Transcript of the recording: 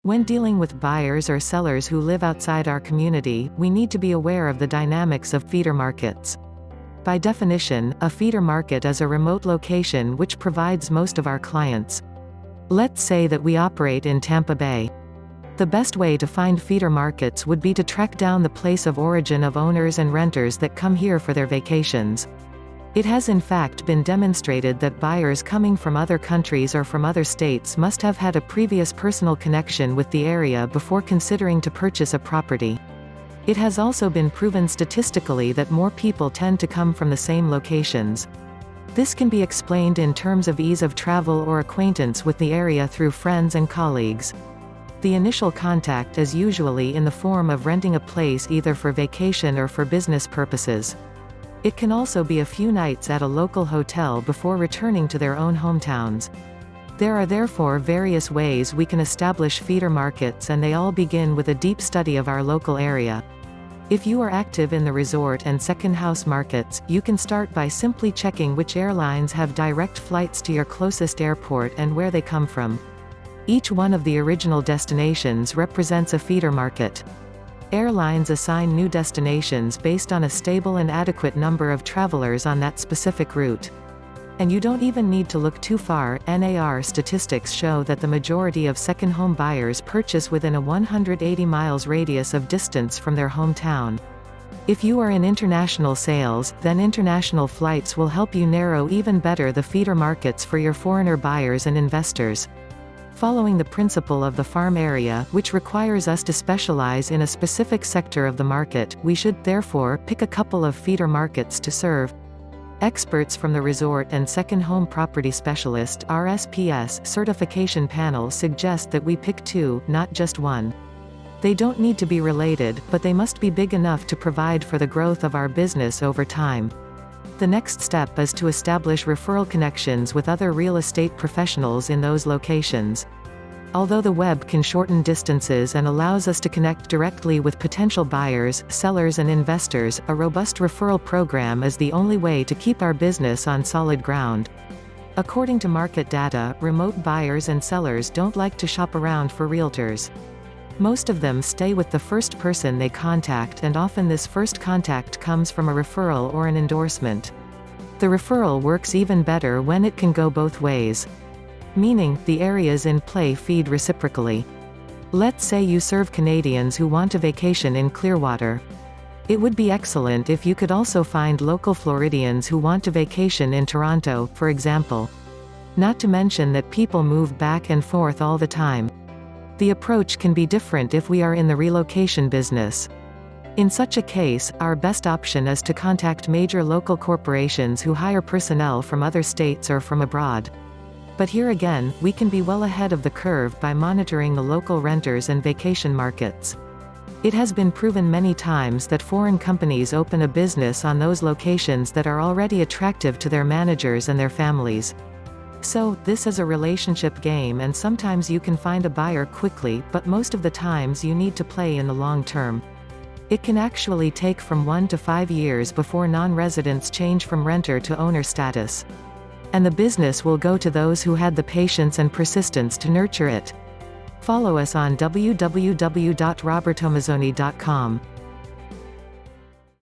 When dealing with buyers or sellers who live outside our community, we need to be aware of the dynamics of feeder markets. By definition, a feeder market is a remote location which provides most of our clients. Let's say that we operate in Tampa Bay. The best way to find feeder markets would be to track down the place of origin of owners and renters that come here for their vacations. It has in fact been demonstrated that buyers coming from other countries or from other states must have had a previous personal connection with the area before considering to purchase a property. It has also been proven statistically that more people tend to come from the same locations. This can be explained in terms of ease of travel or acquaintance with the area through friends and colleagues. The initial contact is usually in the form of renting a place either for vacation or for business purposes. It can also be a few nights at a local hotel before returning to their own hometowns. There are therefore various ways we can establish feeder markets, and they all begin with a deep study of our local area. If you are active in the resort and second house markets, you can start by simply checking which airlines have direct flights to your closest airport and where they come from. Each one of the original destinations represents a feeder market. Airlines assign new destinations based on a stable and adequate number of travelers on that specific route. And you don't even need to look too far. NAR statistics show that the majority of second home buyers purchase within a 180 miles radius of distance from their hometown. If you are in international sales, then international flights will help you narrow even better the feeder markets for your foreigner buyers and investors. Following the principle of the farm area, which requires us to specialize in a specific sector of the market, we should, therefore, pick a couple of feeder markets to serve. Experts from the Resort and Second Home Property Specialist (RSPS) certification panel suggest that we pick two, not just one. They don't need to be related, but they must be big enough to provide for the growth of our business over time. The next step is to establish referral connections with other real estate professionals in those locations. Although the web can shorten distances and allows us to connect directly with potential buyers, sellers and investors, a robust referral program is the only way to keep our business on solid ground. According to market data, remote buyers and sellers don't like to shop around for realtors. Most of them stay with the first person they contact, and often this first contact comes from a referral or an endorsement. The referral works even better when it can go both ways. Meaning, the areas in play feed reciprocally. Let's say you serve Canadians who want a vacation in Clearwater. It would be excellent if you could also find local Floridians who want to vacation in Toronto, for example. Not to mention that people move back and forth all the time. The approach can be different if we are in the relocation business. In such a case, our best option is to contact major local corporations who hire personnel from other states or from abroad. But here again, we can be well ahead of the curve by monitoring the local renters and vacation markets. It has been proven many times that foreign companies open a business on those locations that are already attractive to their managers and their families. So, this is a relationship game, and sometimes you can find a buyer quickly, but most of the times you need to play in the long term. It can actually take from 1 to 5 years before non-residents change from renter to owner status. And the business will go to those who had the patience and persistence to nurture it. Follow us on www.robertomazzoni.com.